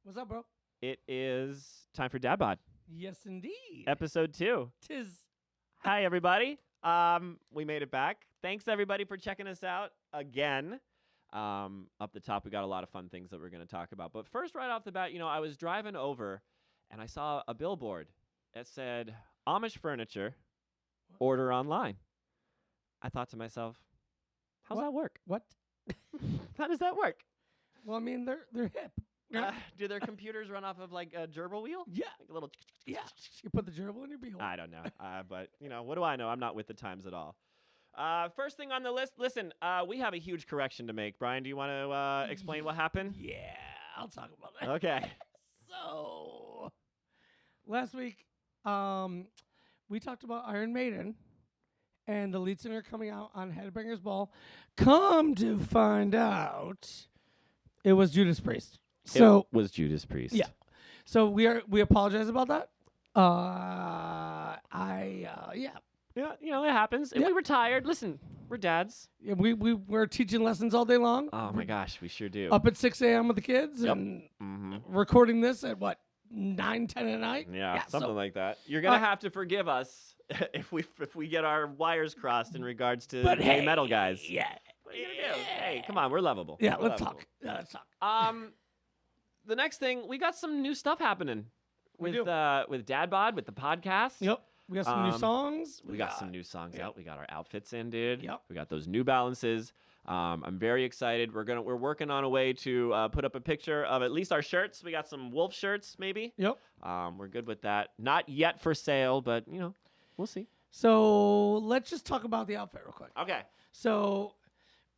What's up, bro? It is time for DadBod, Yes, indeed. episode 2. Tis. Hi, everybody. We made it back. Thanks, everybody, for checking us out again. Up the top, we got a lot of fun things that we're going to talk about. But first, right off the bat, I was driving over, and I saw a billboard that said, Amish furniture, order online. I thought to myself, how's that work? What? How does that work? Well, I mean, they're hip. Do their computers run off of like a gerbil wheel? Yeah. Like a little. Yeah. You put the gerbil in your beehole. I don't know. But, what do I know? I'm not with the times at all. First thing on the list. Listen, we have a huge correction to make. Brian, do you want to explain what happened? Yeah, I'll talk about that. Okay. So, last week, we talked about Iron Maiden and the lead singer coming out on Headbangers Ball. Come to find out, it was Judas Priest. So it was Judas Priest. Yeah. So we apologize about that. Yeah, it happens. And we were tired. Listen, we're dads. Yeah, we're teaching lessons all day long. Oh my gosh, we sure do. Up at 6 a.m. with the kids and recording this at what 9, 10 at night. Yeah, something like that. You're gonna have to forgive us if we get our wires crossed in regards to gay metal guys. Yeah. What are you gonna do? Hey, come on, we're lovable. Yeah, we're let's lovable. talk. Yeah, let's talk. The next thing, we got some new stuff happening with do. DadBod, with the podcast. Yep. We got some new songs. We got some new songs out. We got our outfits in, dude. Yep. We got those New Balances. I'm very excited. We're working on a way to put up a picture of at least our shirts. We got some wolf shirts, maybe. Yep. We're good with that. Not yet for sale, but we'll see. So let's just talk about the outfit real quick. Okay. So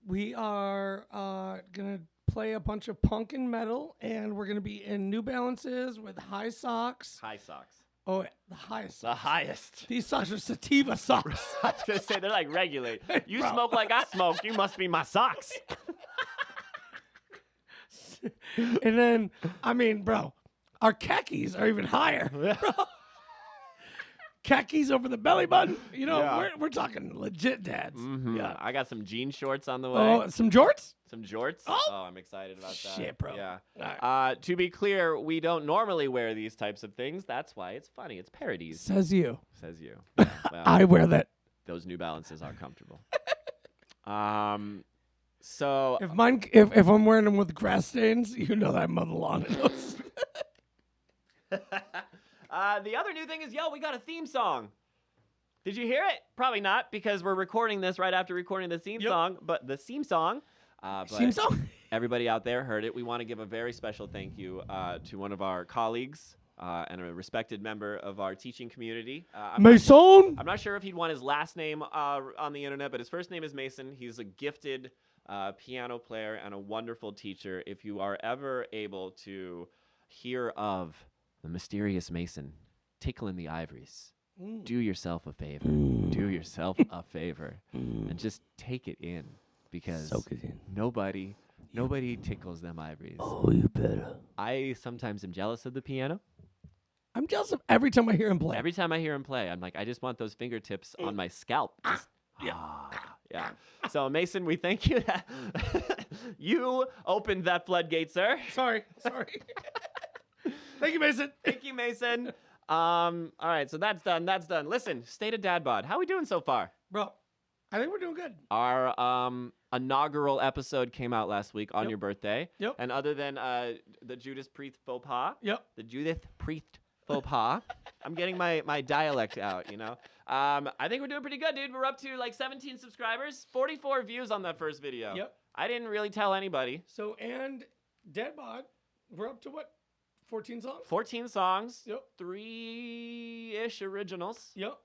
we are gonna play a bunch of punk and metal, and we're gonna be in New Balances with high socks. High socks. Oh, yeah, the highest. The highest. These socks are sativa socks. I was gonna say they're like regulate. You Bro. smoke like I smoke. You must be my socks. And then, I mean, bro, our khakis are even higher. Bro. Khakis over the belly button. Yeah. We're talking legit dads. Mm-hmm. Yeah. I got some jean shorts on the way. Oh, some jorts? Some jorts. Oh. I'm excited about that. Shit, bro. Yeah. All right. To be clear, we don't normally wear these types of things. That's why it's funny. It's parodies. Says you. Says you. Yeah, well, I wear that. those New Balances are comfortable. So If I'm wearing them with grass stains, you know that I mow the lawn in those. the other new thing is, we got a theme song. Did you hear it? Probably not, because we're recording this right after recording the theme song. But the theme song. Theme song? Everybody out there heard it. We want to give a very special thank you to one of our colleagues and a respected member of our teaching community. Mason? I'm not sure if he'd want his last name on the internet, but his first name is Mason. He's a gifted piano player and a wonderful teacher. If you are ever able to hear of the mysterious Mason tickling the ivories, do yourself a favor. Do yourself a favor and just take it in, because Soak it in. nobody tickles them ivories. Oh, you better. I sometimes am jealous of the piano. I'm jealous of every time I hear him play. Every time I hear him play, I'm like, I just want those fingertips on my scalp. Just, yeah. So, Mason, we thank you. You opened that floodgate, sir. Sorry. Thank you, Mason. Thank you, Mason. All right, so that's done. Listen, State of DadBod. How we doing so far? Bro, I think we're doing good. Our inaugural episode came out last week on your birthday. Yep. And other than the Judas Priest faux pas. Yep. The Judith Priest faux pas. I'm getting my dialect out, I think we're doing pretty good, dude. We're up to like 17 subscribers, 44 views on that first video. Yep. I didn't really tell anybody. So, and DadBod, we're up to what? 14 songs? 14 songs. Yep. 3-ish originals. Yep.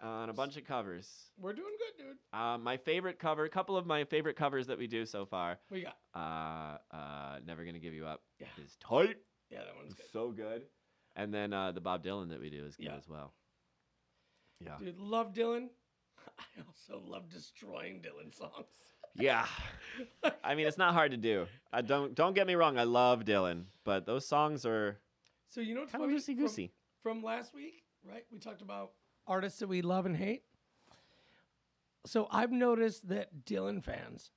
And a bunch of covers. We're doing good, dude. My favorite cover, a couple of my favorite covers that we do so far. What you got? Never Gonna Give You Up is tight. Yeah, that one's good. So good. And then the Bob Dylan that we do is good as well. Yeah. Dude, love Dylan. I also love destroying Dylan songs. Yeah. I mean, it's not hard to do. Don't get me wrong. I love Dylan, but those songs are So you know what's kind of funny? loosey-goosey. From last week, right? We talked about artists that we love and hate. So I've noticed that Dylan fans,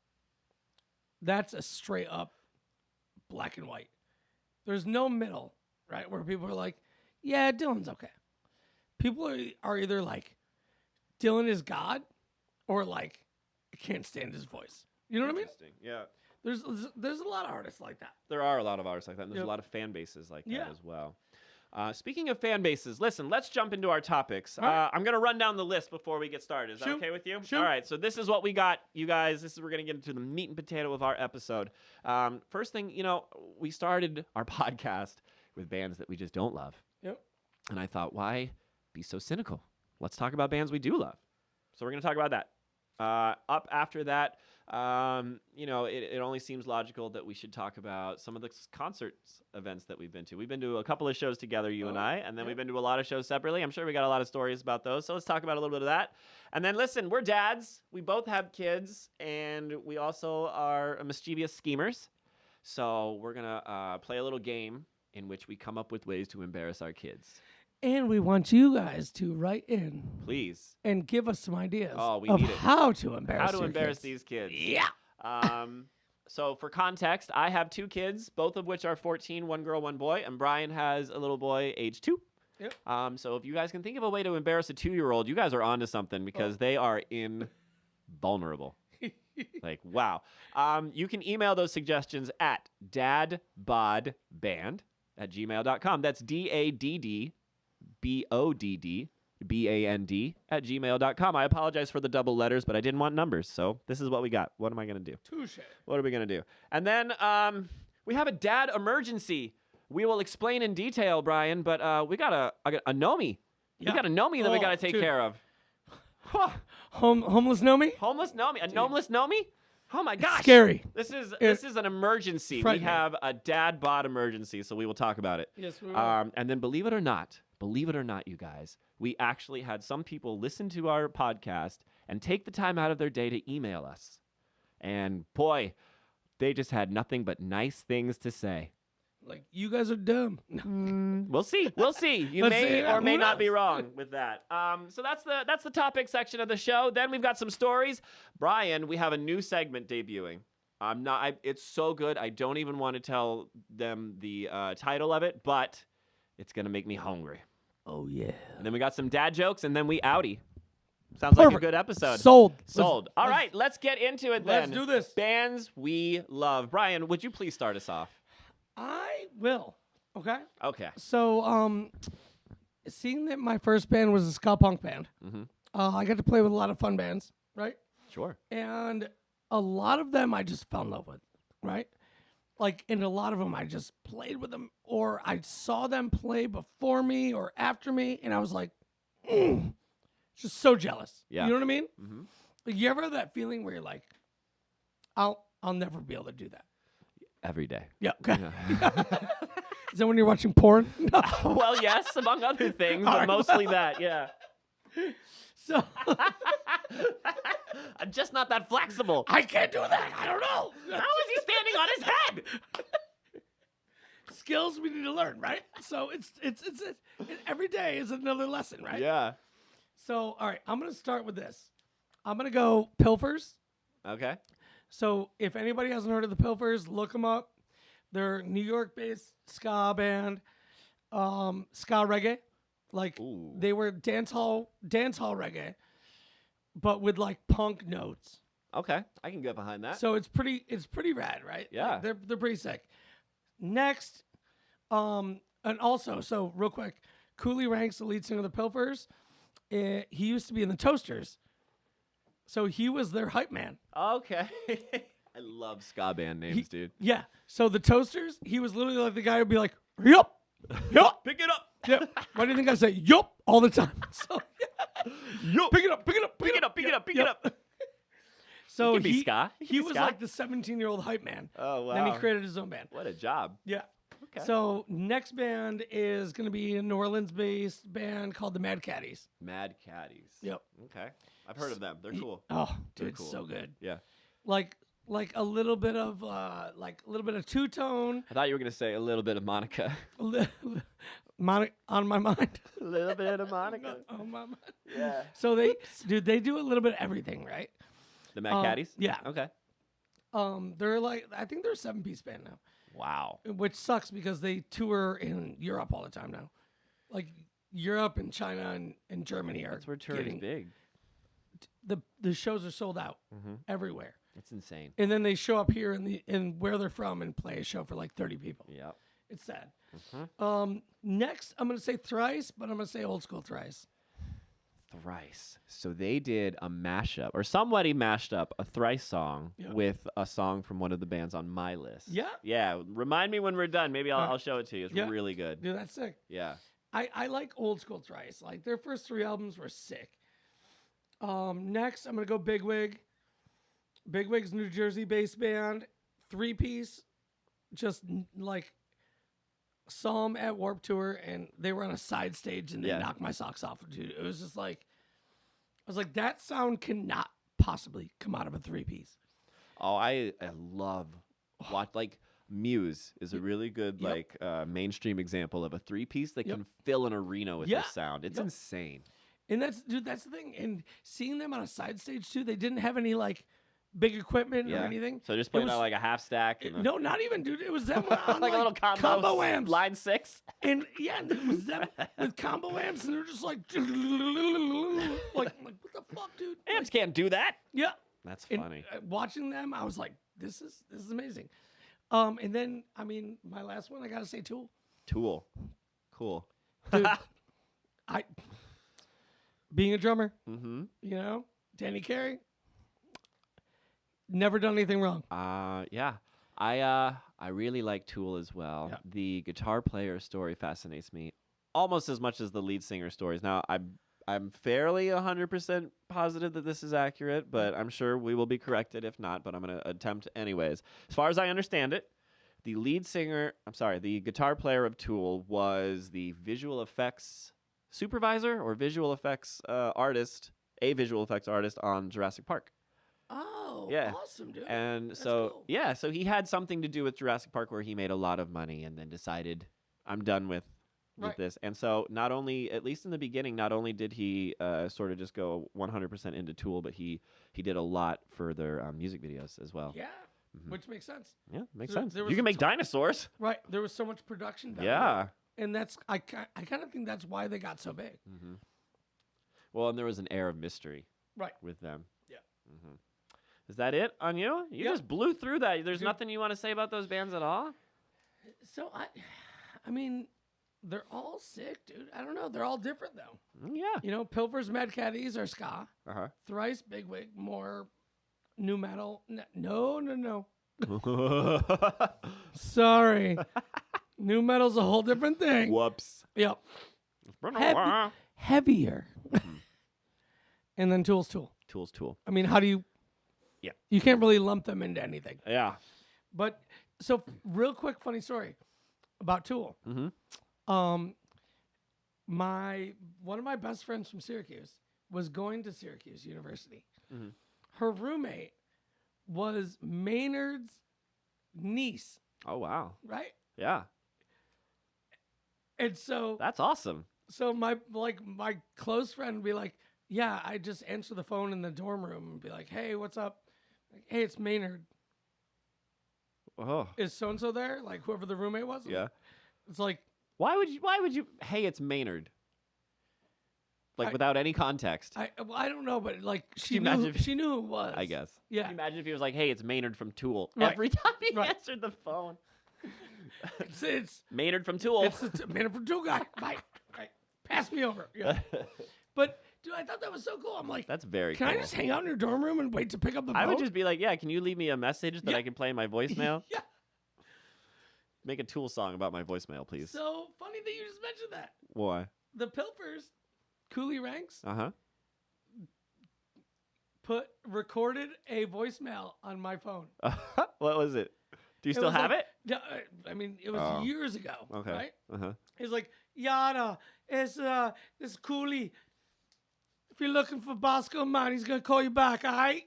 that's a straight up black and white. There's no middle, right? Where people are like, yeah, Dylan's okay. People are either like, Dylan is God, or like, I can't stand his voice. You know what I mean? Interesting. Yeah. There's a lot of artists like that. There are a lot of artists like that, and there's Yep. a lot of fan bases like Yeah. that as well. Speaking of fan bases, listen, let's jump into our topics. All right. I'm going to run down the list before we get started. Is that Shoot. okay with you? Shoot. All right, so this is what we got, you guys. We're going to get into the meat and potato of our episode. First thing, we started our podcast with bands that we just don't love. Yep. And I thought, why be so cynical? Let's talk about bands we do love. So we're going to talk about that. Up after that, it only seems logical that we should talk about some of the concerts events that we've been to. We've been to a couple of shows together, you and I, and then we've been to a lot of shows separately. I'm sure we got a lot of stories about those. So let's talk about a little bit of that. And then listen, we're dads. We both have kids, and we also are mischievous schemers. So we're going to play a little game in which we come up with ways to embarrass our kids. And we want you guys to write in. Please. And give us some ideas of how to embarrass these kids. Yeah. So for context, I have 2 kids, both of which are 14, 1 girl, 1 boy, and Brian has a little boy age 2. Yep. So if you guys can think of a way to embarrass a 2-year-old, you guys are onto something because they are invulnerable. Like, wow. You can email those suggestions at dadbodband@gmail.com. That's DADDBODDBAND@gmail.com. I apologize for the double letters, but I didn't want numbers, so this is what we got. What am I going to do? Touche. What are we going to do? And then we have a dad emergency. We will explain in detail, Brian, but we got a Gnome. Yeah. We got a Gnome that we got to take care of. Homeless Gnome? Homeless Gnome? A gnomeless Gnome? Oh my gosh. Scary. This is an emergency. We have a dad bod emergency, so we will talk about it. Yes, we will. And then believe it or not, you guys, we actually had some people listen to our podcast and take the time out of their day to email us. And boy, they just had nothing but nice things to say. Like, you guys are dumb. We'll see. We'll see. You Let's may see. or may Who not be knows? wrong with that. So that's the topic section of the show. Then we've got some stories. Brian, we have a new segment debuting. It's so good. I don't even want to tell them the title of it, but it's gonna make me hungry. Oh, yeah. And then we got some dad jokes, and then we outie. Sounds like a Perfect. good episode. Sold. All right, let's get into it then. Let's do this. Bands we love. Brian, would you please start us off? I will. Okay. Okay. So, seeing that my first band was a ska punk band, Mm-hmm. I got to play with a lot of fun bands, right? Sure. And a lot of them I just fell in love with, right? Like, and a lot of them I just played with them, or I saw them play before me or after me, and I was like, just so jealous. Yeah. You know what I mean? Mm-hmm. Like, you ever have that feeling where you're like, I'll never be able to do that. Every day. Yeah. Okay. Yeah. Is that when you're watching porn? No. Well, yes, among other things, All but right. mostly that, yeah. So I'm just not that flexible. I can't do that. I don't know. How is he standing on his head? Skills we need to learn, right? So it's every day is another lesson, right? Yeah. So all right, I'm gonna start with this. I'm gonna go Pilfers. Okay. So if anybody hasn't heard of the Pilfers, look them up. They're New York-based ska band, ska reggae. Like Ooh. they were dance hall reggae, but with like punk notes. Okay. I can get behind that. So it's pretty rad, right? Yeah. Like, they're pretty sick. Next, and also, so real quick, Cooley Ranks, the lead singer of the Pilfers, he used to be in the Toasters. So he was their hype man. Okay. I love ska band names, dude. Yeah. So the Toasters, he was literally like the guy who'd be like, yup, yup, Pick it up. yep. Why do you think I say yup all the time? So Yup. pick it up, pick it up, Pick it up. Pick it up. Pick Yep. it up. So He can be ska. He can he be was ska. like the 17-year-old hype man. Oh, wow. Then he created his own band. What a job. Yeah. Okay. So next band is going to be a New Orleans-based band called the Mad Caddies. Mad Caddies. Yep. Okay. I've heard of them. They're cool. Oh, They're dude, it's cool. so good. Yeah. Like a little bit of two-tone. I thought you were going to say a little bit of Monica. On my mind. A little bit of Monica. On my mind. Yeah. So they do a little bit of everything, right? The Mad Caddies? Yeah. Okay. They're like, I think they're a 7-piece band now. Wow. which sucks because they tour in Europe all the time now. Like Europe and China and Germany are That's where touring's getting big. the shows are sold out everywhere. It's insane. And then they show up here in where they're from and play a show for like 30 people. Yep. It's sad. Next, I'm going to say Thrice, but I'm going to say old school Thrice. Thrice. So they did a mashup, or somebody mashed up a Thrice song with a song from one of the bands on my list. Yeah? Yeah. Remind me when we're done. Maybe I'll show it to you. It's really good. Dude, that's sick. Yeah. I like old school Thrice. Like their first 3 albums were sick. Next, I'm going to go Bigwig. Bigwig's New Jersey-based band, 3-piece, just like saw them at Warped Tour, and they were on a side stage, and they knocked my socks off, dude. It was just like, I was like, that sound cannot possibly come out of a 3-piece. Oh, I love like Muse is a really good like mainstream example of a 3-piece that can fill an arena with this sound. It's insane. And that's the thing. And seeing them on a side stage too, they didn't have any like big equipment or anything. So just playing out like a half stack. No, not even, dude. It was them on like a little combo amps. Line 6. And and it was them with combo amps, and they're just like, what the fuck, dude? Amps can't do that. Yeah. That's funny. And, watching them, I was like, this is amazing. And then, I mean, my last one, I got to say Tool. Tool. Cool. Dude, being a drummer, you know, Danny Carey, never done anything wrong. Yeah. I really like Tool as well. Yeah. The guitar player story fascinates me almost as much as the lead singer stories. Now, I'm fairly 100% positive that this is accurate, but I'm sure we will be corrected if not, but I'm going to attempt anyways. As far as I understand it, the guitar player of Tool was the visual effects supervisor or visual effects artist on Jurassic Park. Oh, Yeah. awesome, dude. And That's so, cool. so he had something to do with Jurassic Park where he made a lot of money and then decided, I'm done with this. And so not only, at least in the beginning, not only did he sort of just go 100% into Tool, but he did a lot for their music videos as well. Yeah, which makes sense. Yeah, makes There- sense. there You was can make dinosaurs. Right. There was so much production value. Yeah. And that's, I kind of think that's why they got so big. Well, and there was an air of mystery with them. Yeah. Is that it on you? You just blew through that. There's nothing you want to say about those bands at all? So, I mean, they're all sick, dude. I don't know. They're all different, though. Yeah. You know, Pilfer's Mad Caddies are ska. Uh-huh. Thrice, Bigwig, more new metal. No. Sorry. New metal's a whole different thing. Whoops. Yep. Heavier. And then Tool's Tool. Tool's Tool. I mean, how do you... Yeah. You can't really lump them into anything. Yeah. But, so, real quick, funny story about Tool. One of my best friends from Syracuse was going to Syracuse University. Her roommate was Maynard's niece. Oh, wow. Right? Yeah. And so... That's awesome. So my close friend would be like, yeah, I just answer the phone in the dorm room and be like, hey, what's up? Like, hey, it's Maynard. Oh. Is so-and-so there? Like whoever the roommate was? Yeah. It's like... Why would you, hey, it's Maynard. Like without any context. I don't know, but like she Can you knew who it was. I guess. Yeah. Can you imagine if he was like, hey, it's Maynard from Tool. Right. Every time he answered the phone. It's Maynard from Tool. It's the Maynard from Tool guy. Bye. Right. Pass me over. Yeah. But dude, I thought that was so cool. I'm like, that's very cool. Can I just hang out in your dorm room and wait to pick up the phone? I would just be like, yeah, can you leave me a message that I can play in my voicemail? Yeah. Make a Tool song about my voicemail, please. So funny that you just mentioned that. Why? The Pilfers, Cooley Ranks, recorded a voicemail on my phone. What was it? Do you still have it? Yeah, I mean, it was years ago. Okay. Right? He's like, Yada, it's this Cooley. If you're looking for Bosco Man, he's gonna call you back, all right?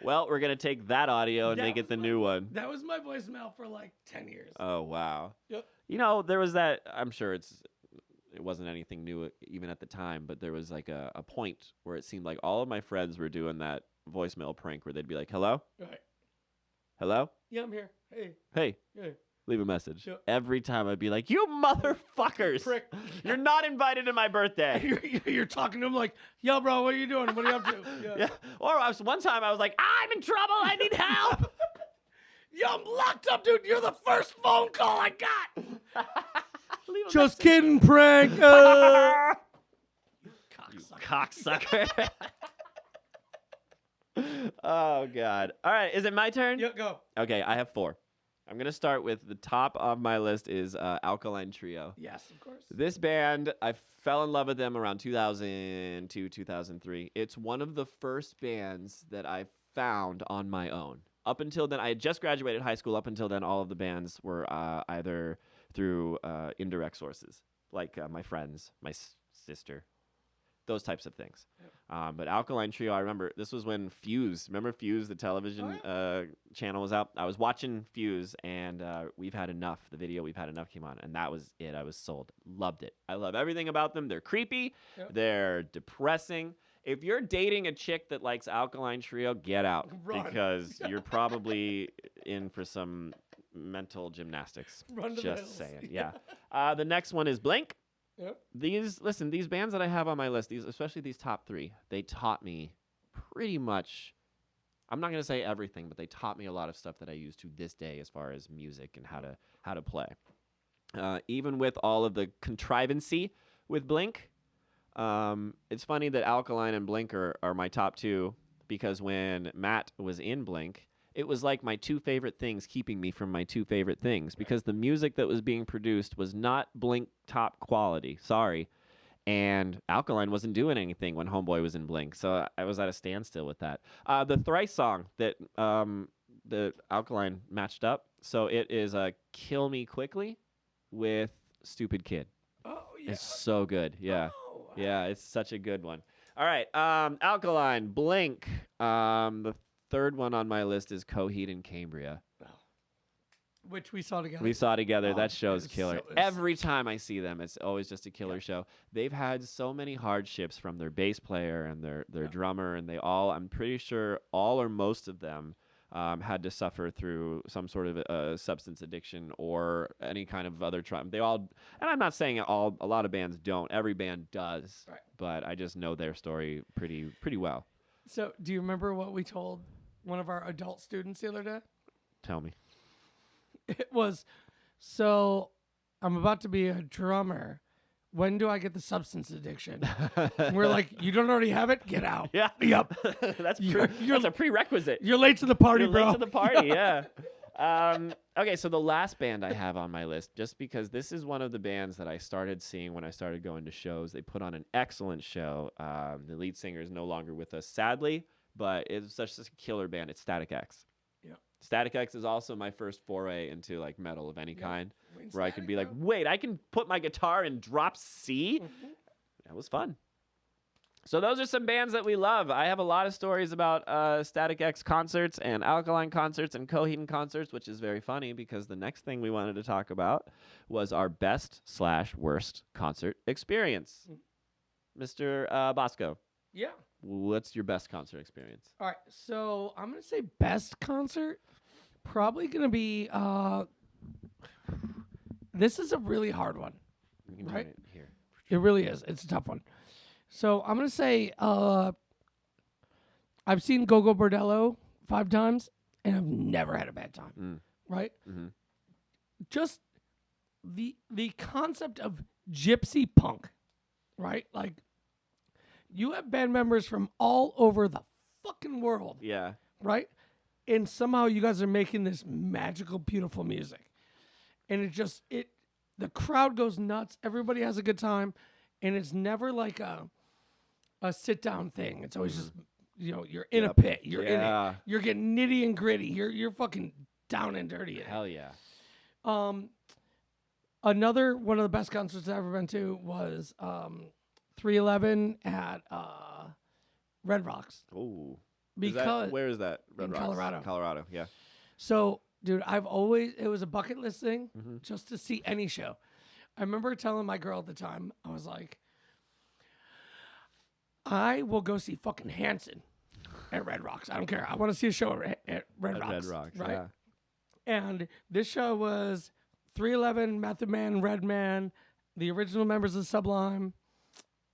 Well, we're gonna take that audio and make it the new one. That was my voicemail for like 10 years. Oh wow. Yep. You know, there was that. I'm sure it wasn't anything new even at the time, but there was like a point where it seemed like all of my friends were doing that voicemail prank where they'd be like, "Hello, Right. Hello? Yeah, I'm here. Hey. Hey, Hey. leave a message. Sure. Every time I'd be like, you motherfuckers. Prick. You're not invited to my birthday. You're talking to him like, yo, bro, what are you doing? What are you up to? Yeah. Or one time I was like, I'm in trouble. I need help. Yo, I'm locked up, dude. You're the first phone call I got. Leave a Just message. kidding, prank. You Cocksucker. cocksucker. Oh, God. All right. Is it my turn? Yeah, go. Okay, I have 4. I'm going to start with the top of my list is Alkaline Trio. Yes, of course. This band, I fell in love with them around 2002, 2003. It's one of the first bands that I found on my own. Up until then, I had just graduated high school. Up until then, all of the bands were either through indirect sources, like my friends, my sister, those types of things. Yep. But Alkaline Trio, I remember this was when Fuse, remember Fuse, the television channel was out? I was watching Fuse, and We've Had Enough, the video We've Had Enough came on, and that was it. I was sold. Loved it. I love everything about them. They're creepy. Yep. They're depressing. If you're dating a chick that likes Alkaline Trio, get out. Run. Because you're probably in for some mental gymnastics. Run to Just the hills. saying, yeah. The next one is Blink. Yep. These bands that I have on my list, especially these top 3, they taught me pretty much, I'm not going to say everything, but they taught me a lot of stuff that I use to this day as far as music and how to play. Even with all of the contrivancy with Blink, it's funny that Alkaline and Blink are my top 2, because when Matt was in Blink, it was like my 2 favorite things keeping me from my 2 favorite things, because the music that was being produced was not Blink top quality. Sorry. And Alkaline wasn't doing anything when Homeboy was in Blink, so I was at a standstill with that. The Thrice song that the Alkaline matched up, so it is Kill Me Quickly with Stupid Kid. Oh, yeah. It's so good. Yeah. Oh, wow. Yeah, it's such a good one. All right, Alkaline, Blink. The third one on my list is Coheed and Cambria. Which we saw together. We saw together. Oh, that show's killer. so- Every time I see them, it's always just a killer show. They've had so many hardships from their bass player and their drummer, and I'm pretty sure all or most of them had to suffer through some sort of substance addiction or any kind of other trauma. They all, and I'm not saying a lot of bands don't. Every band does, right. But I just know their story pretty well. So, do you remember what we told one of our adult students the other day? Tell me. It was, so I'm about to be a drummer. When do I get the substance addiction? And we're like, you don't already have it? Get out. Yeah. Yep. That's a prerequisite. You're late to the party, You're bro. late to the party, yeah. Okay, so the last band I have on my list, just because this is one of the bands that I started seeing when I started going to shows. They put on an excellent show. The lead singer is no longer with us, sadly, but it's such a killer band. It's Static X. Yeah. Static X is also my first foray into like metal of any kind, where I could be like, bro. wait, I can put my guitar in drop C? Mm-hmm. That was fun. So those are some bands that we love. I have a lot of stories about Static X concerts and Alkaline concerts and Coheed concerts, which is very funny because the next thing we wanted to talk about was our best/worst concert experience. Mr. Bosco. Yeah. What's your best concert experience? All right. So I'm going to say best concert. Probably going to be, this is a really hard one. You can Right? join it here. It really is. It's a tough one. So I'm going to say I've seen Go-Go Bordello 5 times, and I've never had a bad time. Right? Mm-hmm. Just the concept of gypsy punk, right? Like, you have band members from all over the fucking world, Yeah. right? And somehow you guys are making this magical, beautiful music. And the crowd goes nuts. Everybody has a good time. And it's never like a sit-down thing. It's always just, you're in a pit. You're in it. You're getting nitty and gritty. You're fucking down and dirty. Hell yeah. Another one of the best concerts I've ever been to was 311 at Red Rocks. Ooh. Because where is that? Red in Rocks? Colorado. Colorado, yeah. So, dude, it was a bucket list thing just to see any show. I remember telling my girl at the time, I was like, I will go see fucking Hanson. at Red Rocks. I don't care. I want to see a show at Red Rocks. Red Rocks, right? yeah. And this show was 311, Method Man, Redman, the original members of Sublime,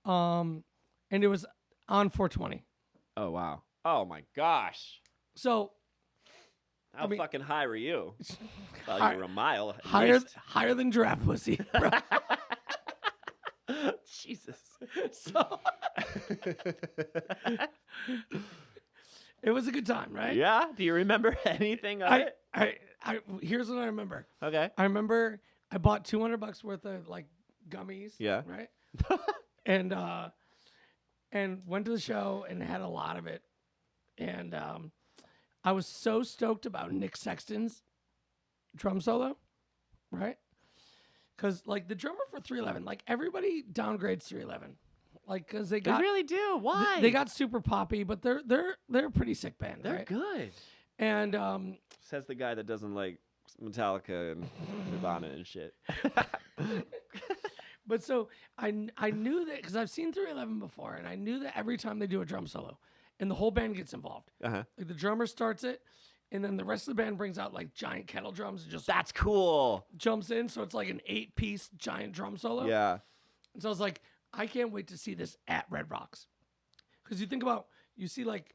and it was on 420. Oh wow. Oh my gosh. So How fucking high were you? Well, Hi- you were a mile. at higher least. than giraffe pussy. Bro. Jesus. So it was a good time, right? Yeah. Do you remember anything of it? Here's what I remember. Okay. I remember I bought $200 worth of like gummies. Yeah. Right. and went to the show and had a lot of it. And I was so stoked about Nick Sexton's drum solo, right? Because like the drummer for 311, like everybody downgrades 311, like because they They got really do. Why? they got super poppy, but they're a pretty sick band. They're right? good. And Says the guy that doesn't like Metallica and Nirvana and shit. but so I knew that because I've seen 311 before, and I knew that every time they do a drum solo, and the whole band gets involved. Uh-huh. Like the drummer starts it, and then the rest of the band brings out like giant kettle drums and just That's cool. jumps in. So it's like an 8-piece giant drum solo. Yeah. And so I was like, I can't wait to see this at Red Rocks. Because you think about, you see like,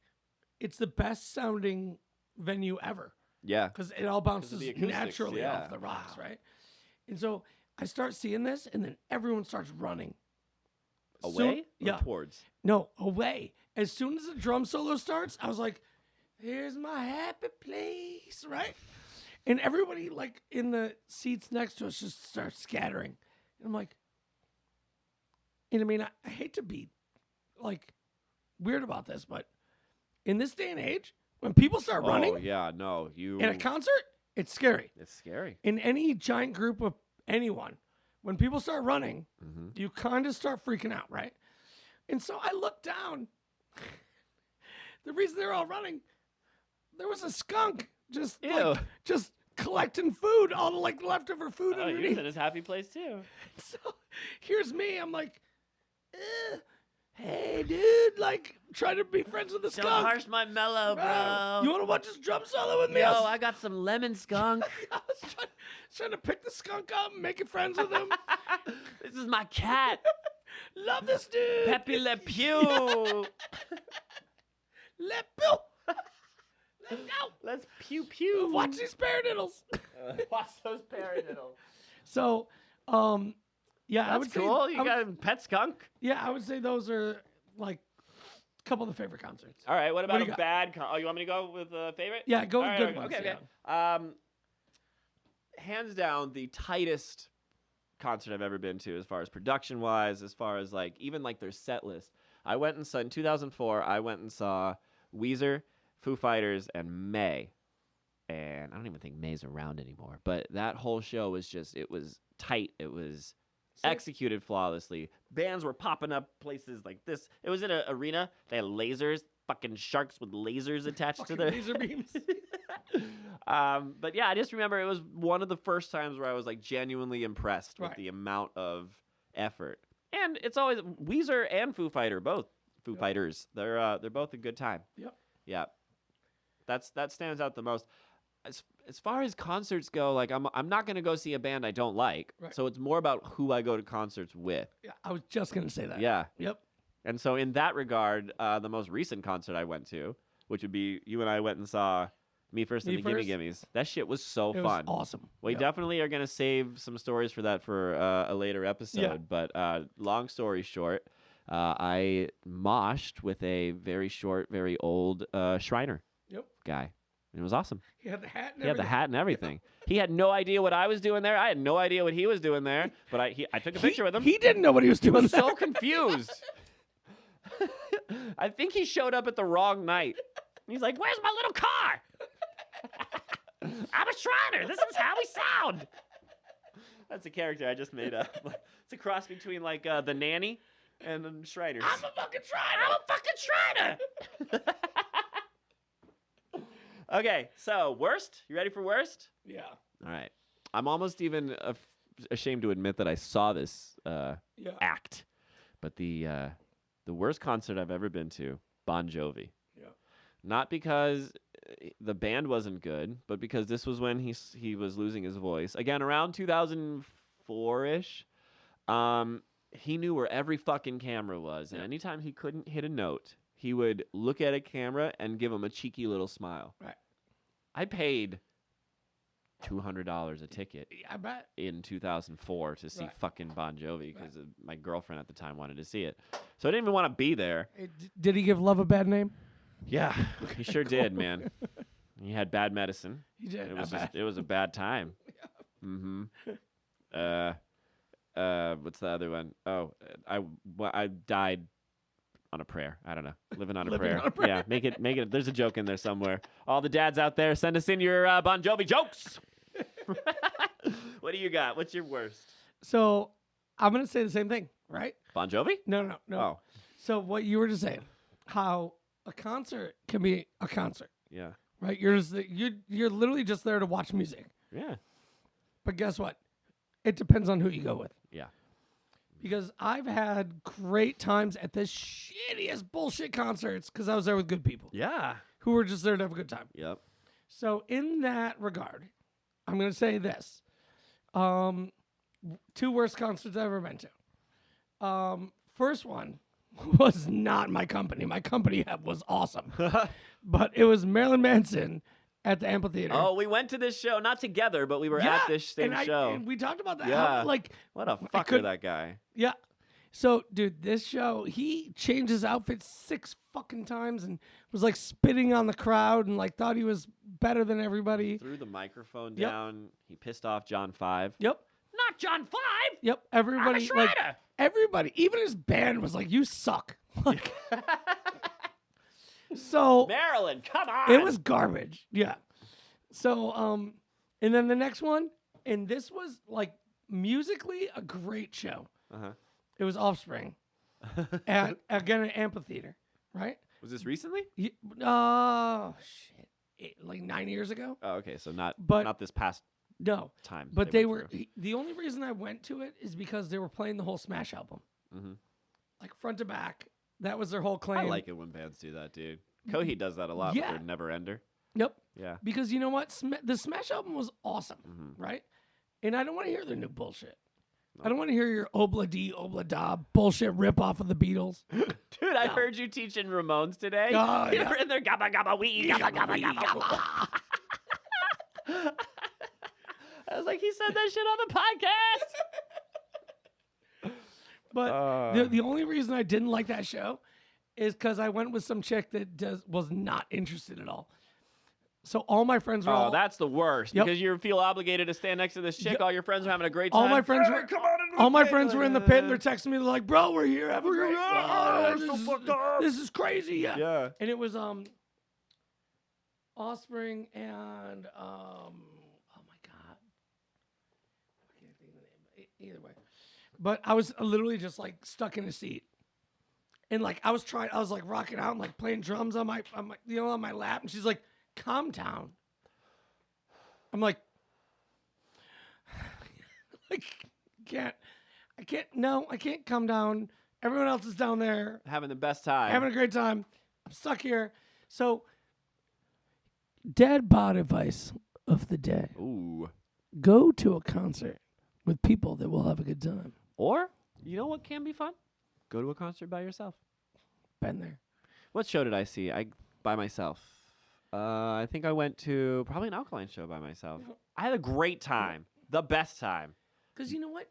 it's the best sounding venue ever. Yeah. Because it all bounces the acoustics, naturally yeah. off the rocks, right? And so I start seeing this, and then everyone starts running. Away? Or yeah. Towards? No, away. As soon as the drum solo starts, I was like, here's my happy place, right? And everybody, like, in the seats next to us just starts scattering. And I'm like, and I mean, I hate to be, like, weird about this, but in this day and age, when people start running Oh, yeah. No. You. in a concert, it's scary. It's scary. In any giant group of anyone, when people start running, Mm-hmm. you kind of start freaking out, right? And so I looked down. The reason they're all running, there was a skunk just collecting food, all the like leftover food Oh, he was underneath. in his happy place too. So here's me. I'm like, hey, dude, like trying to be friends with the skunk. Don't harsh my mellow, bro. You want to watch this drum solo with me? Yo, I was- I got some lemon skunk. I was trying to pick the skunk up and making friends with him. This is my cat, Love this dude. Pepe Le Pew. Let go. Let's go. Let's pew pew. Watch these paradiddles. Watch those paradiddles. So, yeah, I would That's cool. You say, got a pet skunk. yeah, I would say those are like a couple of the favorite concerts. All right. What about do a you got? bad? Oh, you want me to go with a favorite? Yeah, go with All good right, ones. Okay. yeah. Okay. Hands down, the tightest concert I've ever been to, as far as production wise, as far as like even like their set list. I went and saw in 2004. I went and saw Weezer, Foo Fighters, and May. And I don't even think May's around anymore. But that whole show was just, it was tight. It was executed flawlessly. Bands were popping up places like this. It was in an arena. They had lasers, fucking sharks with lasers attached to Fucking their laser beams. But yeah, I just remember it was one of the first times where I was like genuinely impressed with Right. the amount of effort. And it's always Weezer and Foo Fighters. They're both a good time. Yep. Yeah. That stands out the most. As far as concerts go, like I'm not gonna go see a band I don't like. Right. So it's more about who I go to concerts with. Yeah, I was just gonna say that. Yeah. Yep. And so in that regard, the most recent concert I went to, which would be you and I went and saw Me First and Me the Gimme First? Gimmes. That shit was so It fun. was awesome. We Yep. definitely are going to save some stories for that for a later episode. But long story short, I moshed with a very short, very old Shriner Yep. guy. It was awesome. He had the hat and He had the everything. hat and everything. He had no idea what I was doing there. I had no idea what he was doing there. But I took a picture with him. He didn't know what he was doing. So confused. I think he showed up at the wrong night. He's like, "Where's my little car? I'm a Shriner. This is how we sound." That's a character I just made up. It's a cross between like the nanny and the Shriners. I'm a fucking Shriner. I'm a fucking Shriner. Okay, so worst. You ready for worst? Yeah. All right. I'm almost even ashamed to admit that I saw this Yeah. act, but the worst concert I've ever been to, Bon Jovi. Yeah. Not because the band wasn't good, but because this was when he was losing his voice. Again, around 2004-ish. He knew where every fucking camera was, and anytime he couldn't hit a note, he would look at a camera and give him a cheeky little smile. Right. I paid $200 a ticket I bet. in 2004 to see fucking Bon Jovi because my girlfriend at the time wanted to see it. So I didn't even want to be there. Did he give Love a bad name? Yeah, he sure did, man. He had bad medicine. He did. It was a bad time. Mm-hmm. What's the other one? Oh, I died on a prayer. I don't know. Living on a prayer. Yeah, make it. There's a joke in there somewhere. All the dads out there, send us in your Bon Jovi jokes. What do you got? What's your worst? So I'm gonna say the same thing, right? Bon Jovi? No. Oh, So what you were just saying, how a concert can be a concert, yeah, right? You're literally just there to watch music. yeah, But guess what? It depends on who you go with. yeah. Because I've had great times at the shittiest bullshit concerts because I was there with good people Yeah. who were just there to have a good time. Yep. So in that regard, I'm going to say this. 2 worst concerts I've ever been to. First one was not my company. My company was awesome. But it was Marilyn Manson at the amphitheater. Oh, we went to this show, not together, but we were at this same show. And we talked about that. Yeah. How, like, What a fucker, that guy. yeah. So, dude, this show, he changed his outfit 6 fucking times and was like spitting on the crowd and like thought he was better than everybody. Threw the microphone down. He pissed off John 5. Yep. Not John 5. Yep. Everybody, I'm a like, Shredder. everybody, even his band was like, "You suck." Like, so Marilyn, come on. it was garbage. Yeah. So, and then the next one, and this was like musically a great show. Uh-huh. It was Offspring at again an amphitheater, right? Was this recently? Oh shit! Like 9 years ago. Oh, okay. So not this past No, time. but they were. The only reason I went to it is because they were playing the whole Smash album, like front to back. That was their whole claim. I like it when bands do that, dude. Coheed does that a lot with their Never Ender. Yep. Yeah. Because you know what? The Smash album was awesome, right? And I don't want to hear their new bullshit. No. I don't want to hear your Obla Dee, Obla Da bullshit rip off of the Beatles. Dude, I heard you teaching Ramones today. Oh, you were in there, gabba gabba wee, gabba gabba gabba. I was like, he said that shit on the podcast. But the only reason I didn't like that show is because I went with some chick that was not interested at all. So all my friends were all... Oh, that's the worst. Yep. Because you feel oblligated to stand next to this chick. All your friends are having a great time. All my friends were... Come on into all my pit. friends were in the pit and they're texting me. They're like, "Bro, we're here. Have a great... this is crazy." Yeah. And it was Offspring and... oh my God. I can't think of the name. Either way. But I was literally just like stuck in a seat. And like I was like rocking out and like playing drums on my on my lap. And she's like, "Calm down." I'm like, I can't calm down. Everyone else is down there having the best time. having a great time. I'm stuck here. So, DadBod advice of the day. Ooh. Go to a concert with people that will have a good time. Or, you know what can be fun? Go to a concert by yourself. Been there. What show did I see? By myself. I think I went to probably an Alkaline show by myself. I had a great time. The best time. Because you know what?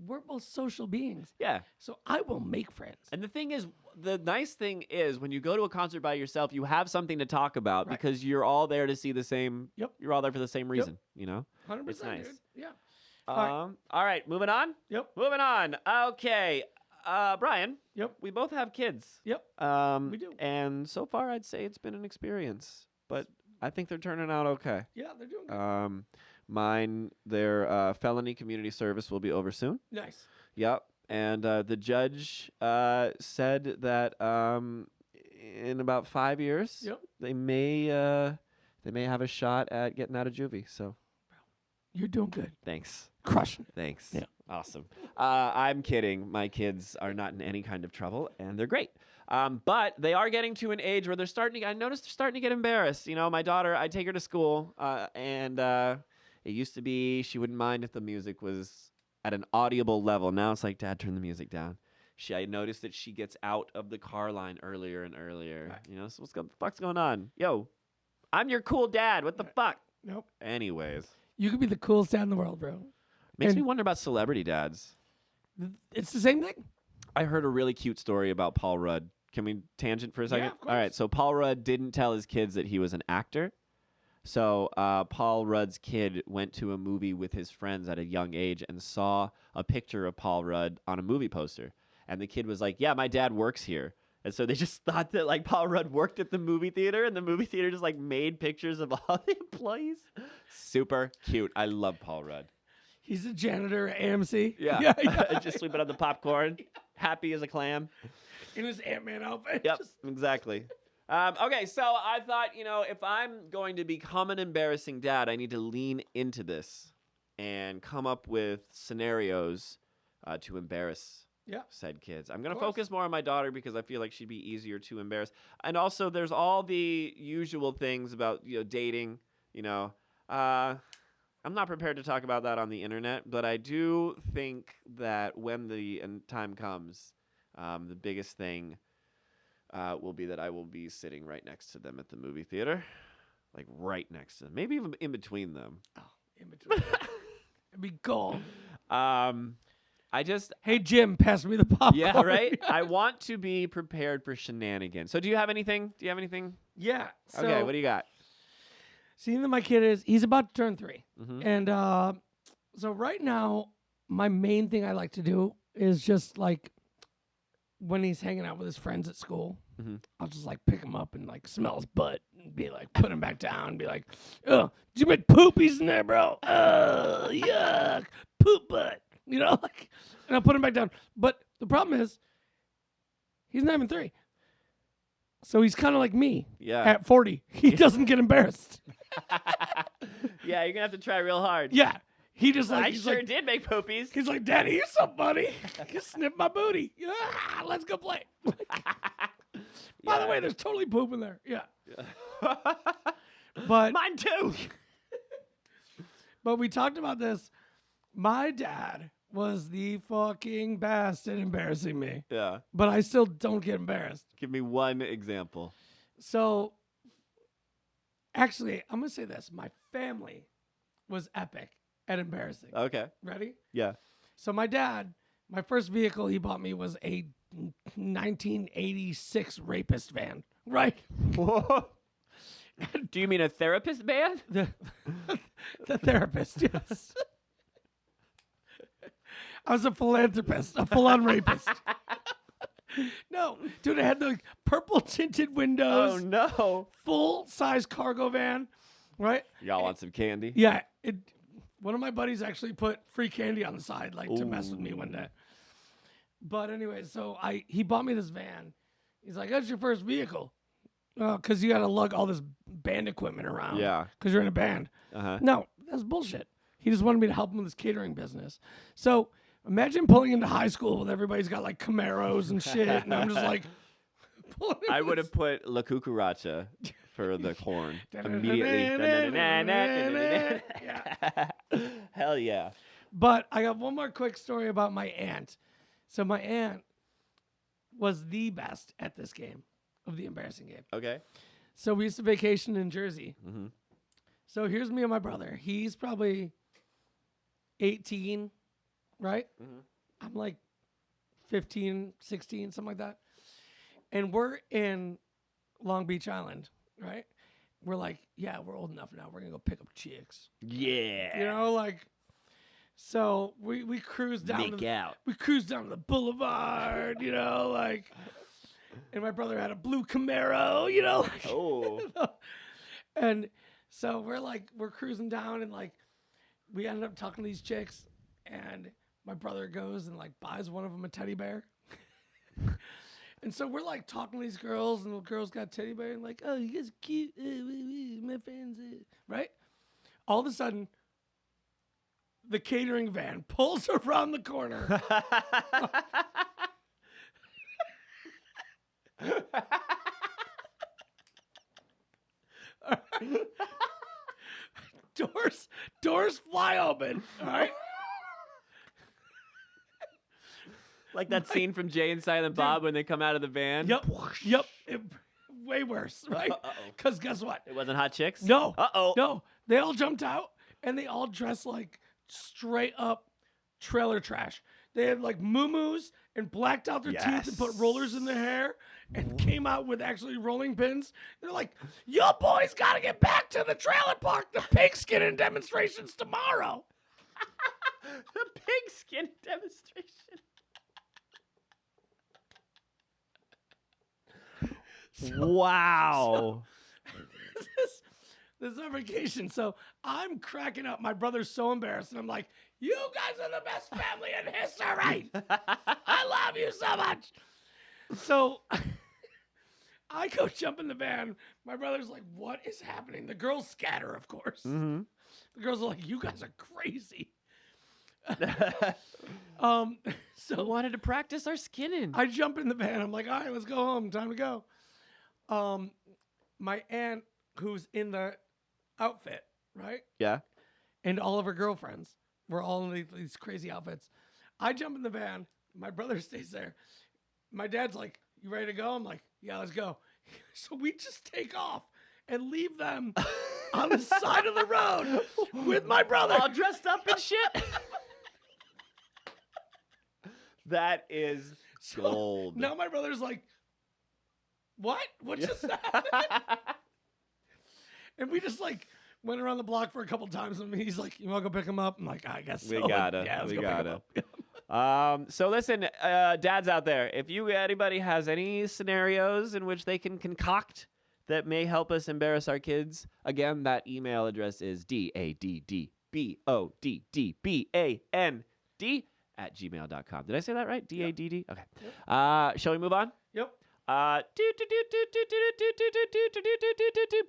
We're both social beings. Yeah. So I will make friends. And the thing is, the nice thing is when you go to a concert by yourself, you have something to talk about because you're all there to see the same. Yep. You're all there for the same reason, you know? 100%. It's nice. Dude. Yeah. All right, moving on? Yep. Moving on. Okay. Brian. Yep. We both have kids. Yep. We do. And so far, I'd say it's been an experience. But I think they're turning out okay. Yeah, they're doing good. Mine, their felony community service will be over soon. Nice. Yep. And the judge said that in about 5 years, they may have a shot at getting out of juvie. So you're doing good. thanks. Crushing it. Thanks. Yeah. Awesome. I'm kidding. My kids are not in any kind of trouble, and they're great. But they are getting to an age where they're starting to, I noticed they're starting to get embarrassed. You know, my daughter, I take her to school, and it used to be she wouldn't mind if the music was at an audible level. Now it's like, Dad, turn the music down. I noticed that she gets out of the car line earlier and earlier. Right. You know, so what the fuck's going on? Yo, I'm your cool dad. What the fuck? Nope. Anyways. You could be the coolest dad in the world, bro. Makes me And- wonder about celebrity dads. It's the same thing. I heard a really cute story about Paul Rudd. Can we tangent for a second? Yeah, of All right. course. So Paul Rudd didn't tell his kids that he was an actor. So Paul Rudd's kid went to a movie with his friends at a young age and saw a picture of Paul Rudd on a movie poster. And the kid was like, yeah, my dad works here. And so they just thought that like Paul Rudd worked at the movie theater, and the movie theater just like made pictures of all the employees. Super cute. I love Paul Rudd. He's a janitor at AMC. Yeah. Just sweeping up the popcorn. Happy as a clam. In his Ant-Man outfit. Yep, exactly. Okay, so I thought, you know, if I'm going to become an embarrassing dad, I need to lean into this and come up with scenarios to embarrass said kids. I'm going to focus more on my daughter because I feel like she'd be easier to embarrass. And also, there's all the usual things about, you know, dating, you know. I'm not prepared to talk about that on the internet, but I do think that when the time comes, the biggest thing will be that I will be sitting right next to them at the movie theater. Like right next to them. Maybe even in between them. Oh, in between. It'd be gold. Hey, Jim, pass me the popcorn. Yeah, right? I want to be prepared for shenanigans. So do you have anything? Yeah. So, Okay, what do you got? Seeing that my kid he's about to turn 3. Mm-hmm. And so right now, my main thing I like to do is just like when he's hanging out with his friends at school, I'll just like pick him up and like smell his butt and be like, put him back down and be like, oh, did you make poopies in there, bro? Oh, yuck, poop butt. You know, like, and I'll put him back down. But the problem is, he's not even 3. So he's kind of like me at 40. He doesn't get embarrassed. Yeah, you're going to have to try real hard. Yeah. He just like, I sure did make poopies. He's like, Daddy, you're so funny. You sniff my booty. Ah, let's go play. By the way, there's totally poop in there. Yeah. But mine too. But we talked about this. My dad was the fucking best at embarrassing me. Yeah. But I still don't get embarrassed. Give me one example. So, actually, I'm going to say this. My family was epic at embarrassing. Okay. Ready? Yeah. So my dad, my first vehicle he bought me was a 1986 rapist van. Right? Do you mean a therapist van? The therapist, yes. I was a philanthropist, a full-on rapist. No, dude, it had the purple tinted windows. Oh, no. Full-size cargo van, right? Y'all want some candy? Yeah. One of my buddies actually put free candy on the side, like, to mess with me one day. But anyway, so he bought me this van. He's like, that's your first vehicle. Because you got to lug all this band equipment around. Yeah. Because you're in a band. Uh-huh. No, that's bullshit. He just wanted me to help him with his catering business. So imagine pulling into high school with everybody's got like Camaros and shit. And I'm just like, I would have put La Cucaracha for the horn immediately. Yeah. Hell yeah. But I got one more quick story about my aunt. So my aunt was the best at this game, of the embarrassing game. Okay. So we used to vacation in Jersey. Mm-hmm. So here's me and my brother. He's probably 18, right? Mm-hmm. I'm like 15, 16, something like that. And we're in Long Beach Island, right? We're like, yeah, we're old enough now. We're going to go pick up chicks. Yeah. You know, like, so we cruise down. We cruise down to the boulevard, you know, like, and my brother had a blue Camaro, you know. Like, oh. And so we're cruising down and like, we ended up talking to these chicks and my brother goes and like buys one of them a teddy bear. And so we're like talking to these girls and the girls got teddy bear and like, oh, you guys are cute. My friends, right? All of a sudden, the catering van pulls around the corner. Doors fly open. All right. Like that scene from Jay and Silent Bob when they come out of the van. Yep. Way worse, right? Because guess what? It wasn't hot chicks? No. Uh-oh. No. They all jumped out and they all dressed like straight up trailer trash. They had like muumuus and blacked out their teeth and put rollers in their hair and came out with actually rolling pins. They're like, "You boys got to get back to the trailer park. The pigskin demonstration's tomorrow." The pigskin demonstration. Wow. This is our vacation. So I'm cracking up. My brother's so embarrassed. And I'm like, "You guys are the best family in history. I love you so much." So I go jump in the van. My brother's like, "What is happening?" The girls scatter, of course. Mm-hmm. The girls are like, "You guys are crazy." So we wanted to practice our skinning. I jump in the van. I'm like, "All right, let's go home. Time to go." My aunt, who's in the outfit, right? Yeah. And all of her girlfriends were all in these crazy outfits. I jump in the van. My brother stays there. My dad's like, "You ready to go?" I'm like, "Yeah, let's go." So we just take off and leave them on the side of the road with my brother. All dressed up and shit. That is gold. Now my brother's like, "What? What just happened?" And we just like went around the block for a couple times. And he's like, "You want to go pick him up?" I'm like, "I guess so." We gotta. Yeah, let's we go pick him gotta. up. So listen, dads out there, if anybody has any scenarios in which they can concoct that may help us embarrass our kids, again, that email address is daddbodband@gmail.com. Did I say that right? DADD? Okay. Yep. Shall we move on? Yep.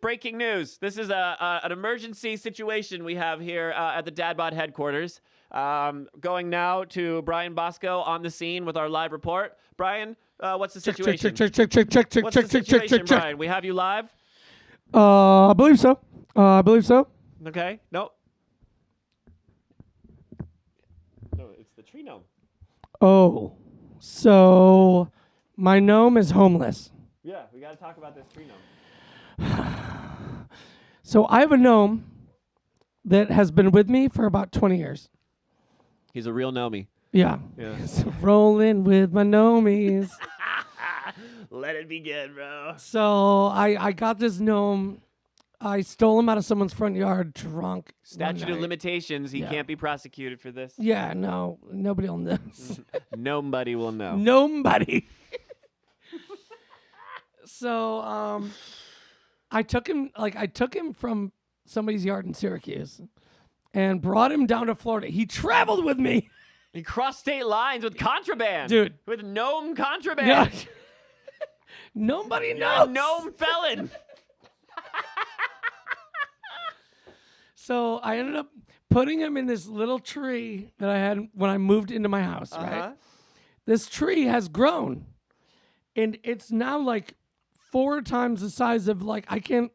Breaking news. This is an emergency situation we have here at the DadBod headquarters. Going now to Brian Bosco on the scene with our live report. Brian, what's the situation? Check. What's the situation, Brian? We have you live? I believe so. Okay. No, it's the tree gnome. Oh, so my gnome is homeless. Yeah, we got to talk about this tree gnome. So I have a gnome that has been with me for about 20 years. He's a real gnomie. Yeah. So rolling with my gnomies. Let it begin, bro. So I got this gnome. I stole him out of someone's front yard drunk. Statute of limitations. He can't be prosecuted for this. Yeah, no. Nobody will know. Nobody will know. Nobody. So I took him from somebody's yard in Syracuse and brought him down to Florida. He traveled with me. He crossed state lines with contraband. Dude. With gnome contraband. Yeah. Nobody You're knows. a gnome felon. So I ended up putting him in this little tree that I had when I moved into my house, right? This tree has grown. And it's now like 4 times the size of like I can't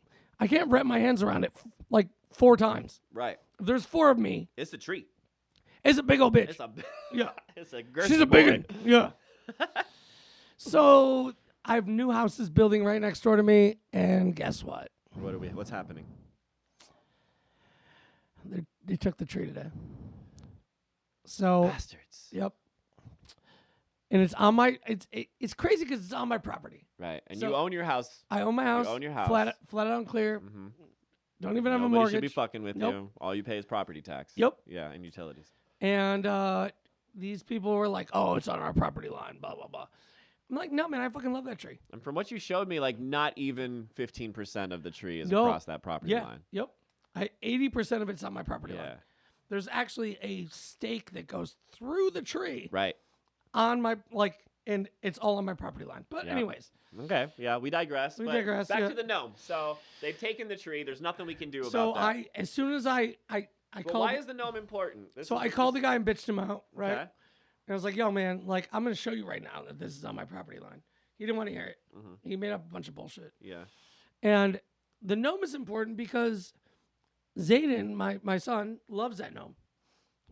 wrap my hands around it like 4 times. Right. There's 4 of me. It's a tree. It's a big old bitch. Yeah. It's a girthy She's a boy. big one. Yeah. So I have new houses building right next door to me, and guess what? What's happening? They took the tree today. So Bastards. Yep. And it's on my it's crazy because it's on my property. Right. And So- you own your house. I own my house. You own your house. Flat out and clear. Mm-hmm. Don't even have a Nobody mortgage. should be fucking with Nope. you. All you pay is property tax. Yep. Yeah, and utilities. And these people were like, "Oh, it's on our property line." Blah blah blah. I'm like, "No, man, I fucking love that tree." And from what you showed me, like not even 15% of the tree is No. across that property line. Yep. 80% of it's on my property Yeah. line. There's actually a stake that goes through the tree Right. on my and it's all on my property line. But Yeah. anyways, Okay. Yeah, we digress. We but digress, Back yeah. to the gnome. So they've taken the tree. There's nothing we can do so about that. as soon as I I Well, called. why is the gnome important? So I called the guy and bitched him out, right? Okay. And I was like, "Yo, man, like I'm gonna show you right now that this is on my property line." He didn't want to hear it. He made up a bunch of bullshit. Yeah. And the gnome is important because Zayden, my son, loves that gnome,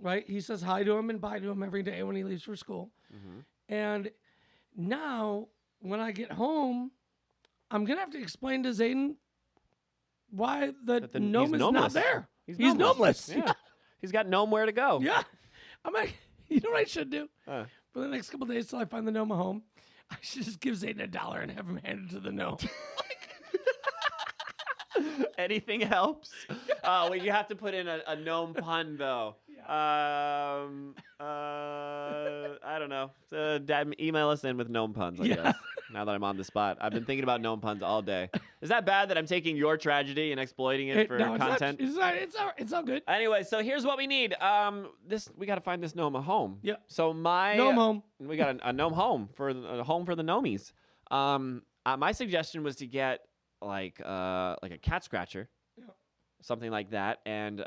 right? He says hi to him and bye to him every day when he leaves for school. And now, when I get home, I'm going to have to explain to Zayden why the gnome is not there. He's gnomeless. Yeah. He's got nowhere to go. Yeah. I'm like, you know what I should do? For the next couple days till I find the gnome a home, I should just give Zayden $1 and have him hand it to the gnome. Anything helps. Well, you have to put in a gnome pun, though. Yeah. I don't know. Email us in with gnome puns, I guess. Now that I'm on the spot. I've been thinking about gnome puns all day. Is that bad that I'm taking your tragedy and exploiting it for content? It's all good. Anyway, so here's what we need. We got to find this gnome a home. Yep. So Gnome home. We got a gnome home for a home for the Gnomies. My suggestion was to get like a cat scratcher, something like that, and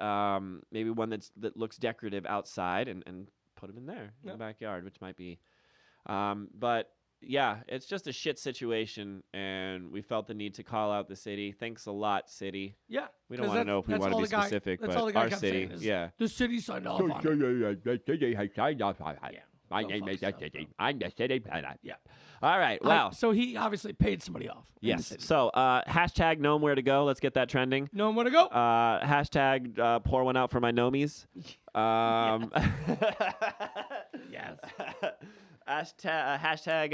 maybe one that looks decorative outside, and put them in there in the backyard, which might be. But yeah, it's just a shit situation, and we felt the need to call out the city. Thanks a lot, city. Yeah. We don't want to know if we want to be specific, but our city, The city signed off on it. My name is the city. I'm the city planner. Yeah. All right. Wow. So he obviously paid somebody off. Yes. So hashtag gnome where to go. Let's get that trending. Gnome where to go. Hashtag pour one out for my gnomies. Yes. Hashtag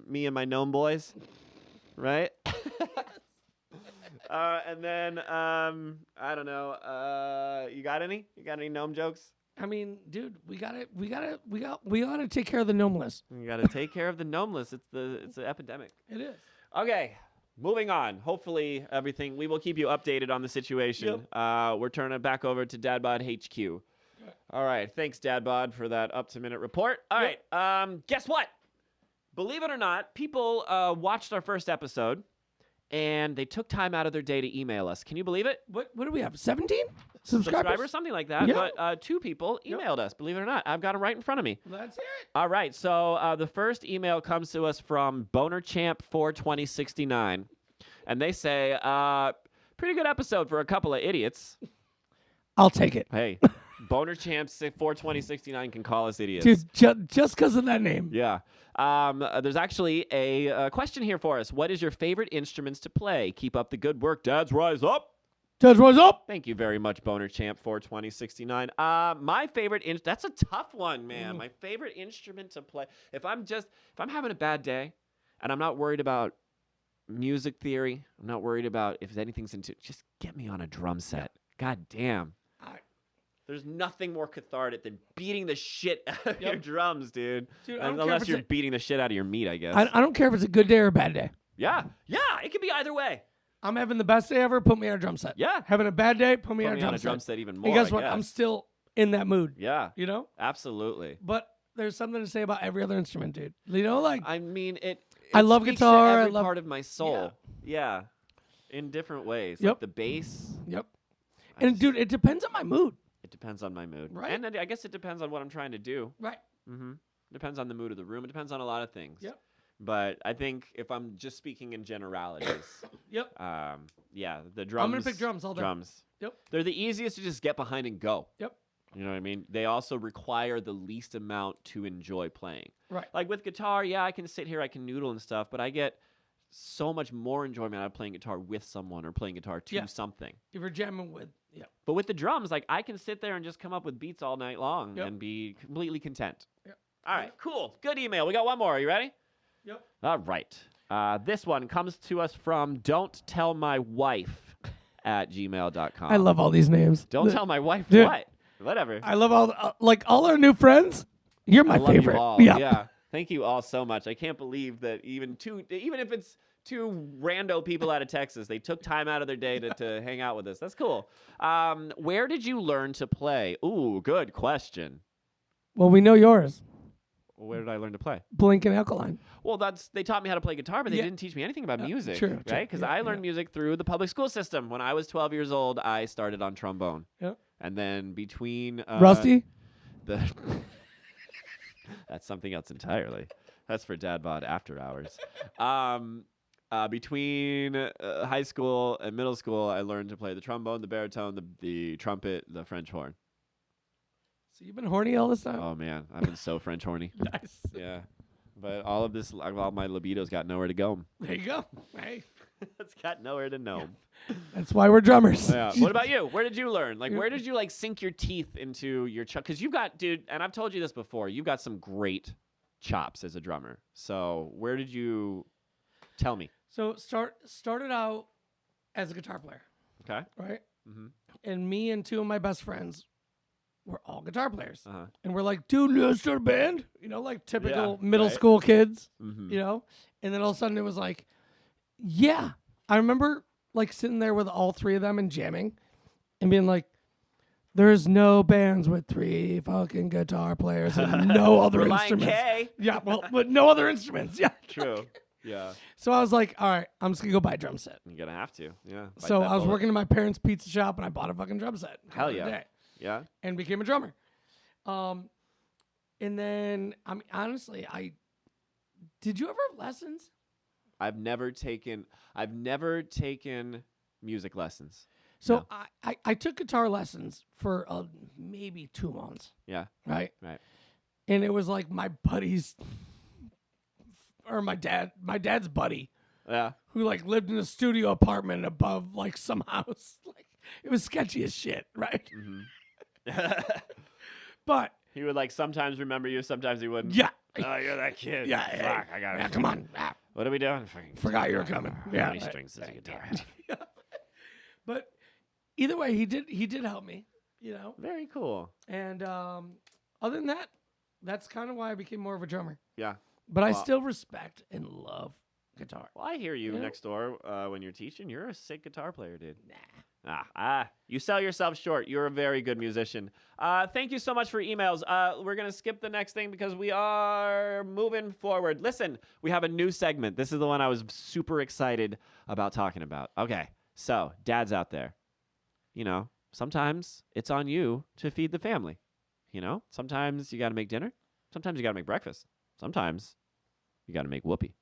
me and my gnome boys. Right? And then I don't know. You got any? You got any gnome jokes? I mean, dude, we gotta take care of the gnomeless. You gotta take care of the gnomeless. It's an epidemic. It is. Okay, moving on. Hopefully everything. We will keep you updated on the situation. Yep. We're turning it back over to DadBod HQ. All right, thanks DadBod for that up-to-minute report. All right, guess what? Believe it or not, people watched our first episode, and they took time out of their day to email us. Can you believe it? What do we have? 17 subscribers? Something like that. Yeah. But 2 people emailed us. Believe it or not, I've got them right in front of me. Let's hear it. All right, so the first email comes to us from BonerChamp42069, and they say, pretty good episode for a couple of idiots. I'll take it. Hey, BonerChamp42069 can call us idiots. Dude, just because of that name. Yeah. There's actually a question here for us. What is your favorite instruments to play? Keep up the good work. Dads, rise up. Dads, rise up. Thank you very much, BonerChamp42069. My favorite that's a tough one, man. My favorite instrument to play. If I'm having a bad day and I'm not worried about music theory, I'm not worried about if anything's into, just get me on a drum set. God damn. There's nothing more cathartic than beating the shit out of your drums, dude. Unless you're beating the shit out of your meat, I guess. I don't care if it's a good day or a bad day. Yeah, it can be either way. I'm having the best day ever, put me on a drum set. Yeah. Having a bad day, put me on a drum set. Even more. And guess what? I'm still in that mood. Yeah. You know? Absolutely. But there's something to say about every other instrument, dude. You know, like I mean, I love speaks guitar. To every I love part of my soul. Yeah. In different ways. Yep. Like the bass. Yep. And dude, it depends on my mood. It depends on my mood. Right. And I guess it depends on what I'm trying to do. Right. Mm-hmm. Depends on the mood of the room. It depends on a lot of things. Yep. But I think if I'm just speaking in generalities. Yep. Yeah, the drums. I'm going to pick drums all day. Drums. Yep. They're the easiest to just get behind and go. Yep. You know what I mean? They also require the least amount to enjoy playing. Right. Like with guitar, yeah, I can sit here, I can noodle and stuff, but I get so much more enjoyment out of playing guitar with someone or playing guitar to something. If you're jamming with, But with the drums, like I can sit there and just come up with beats all night long and be completely content. Yep. All right, cool. Good email. We got one more. Are you ready? Yep. All right. This one comes to us from Don't Tell My Wife at gmail.com. I love all these names. Don't tell my wife Dude, what? Whatever. I love all our new friends. You're my favorite. You all. Yeah. Thank you all so much. I can't believe that even if it's 2 rando people out of Texas, they took time out of their day to hang out with us. That's cool. Where did you learn to play? Ooh, good question. Well, we know yours. Where did I learn to play? Blink and Alkaline. Well, they taught me how to play guitar, but they Yeah. didn't teach me anything about music, true, right? Because yeah, I learned music through the public school system. When I was 12 years old, I started on trombone. Yeah. And then between Rusty? That's something else entirely. That's for DadBod after hours. Between high school and middle school, I learned to play the trombone, the baritone, the trumpet, the French horn. So you've been horny all this time? Oh man, I've been so French horny. Nice. Yeah, but all my libido's got nowhere to go. There you go. Hey, It's got nowhere to know. that's why we're drummers. Yeah. What about you? Where did you learn? Like, where did you sink your teeth into your because you've got, dude, and I've told you this before. You've got some great chops as a drummer. So where did you? Tell me. So started out as a guitar player, Okay. right? Mm-hmm. And me and two of my best friends were all guitar players. Uh-huh. And we're like, dude, let's start a band. You know, like typical Yeah, middle right. school kids, Mm-hmm. you know? And then all of a sudden it was like, yeah. I remember like sitting there with all three of them and jamming and being like, there's no bands with 3 fucking guitar players and no other Reliant instruments. K. Yeah, well, but no other instruments. Yeah. True. Yeah. So I was like, all right, I'm just going to go buy a drum set. You're gonna have to. Yeah. Bite So that I was bullet. working in my parents' pizza shop and I bought a fucking drum set. Hell the yeah. other day. Yeah. And became a drummer. And then, I mean, honestly, did you ever have lessons? I've never taken music lessons. So No. I took guitar lessons for maybe 2 months, Yeah. right? Right. And it was like my buddy's, or my dad's buddy, Yeah. who like lived in a studio apartment above like some house. Like it was sketchy as shit, right? Mm-hmm. But He would sometimes remember you, sometimes he wouldn't. yeah, Oh, you're that kid. yeah, Fuck, I got it. yeah, come on. Ah, What are we doing? Fucking forgot you were coming. How Yeah, many strings does a guitar have? yeah. But either way, he did help me, you know. Very cool. And other than that, that's kind of why I became more of a drummer. Yeah. But I Well- still respect and love guitar. Well, I hear you Yeah. next door when you're teaching. You're a sick guitar player, dude. You sell yourself short. You're a very good musician. Thank you so much for emails. We're going to skip the next thing because we are moving forward. Listen, we have a new segment. This is the one I was super excited about talking about. Okay, so dads out there, you know, sometimes it's on you to feed the family. You know, sometimes you got to make dinner. Sometimes you got to make breakfast. Sometimes you got to make whoopee.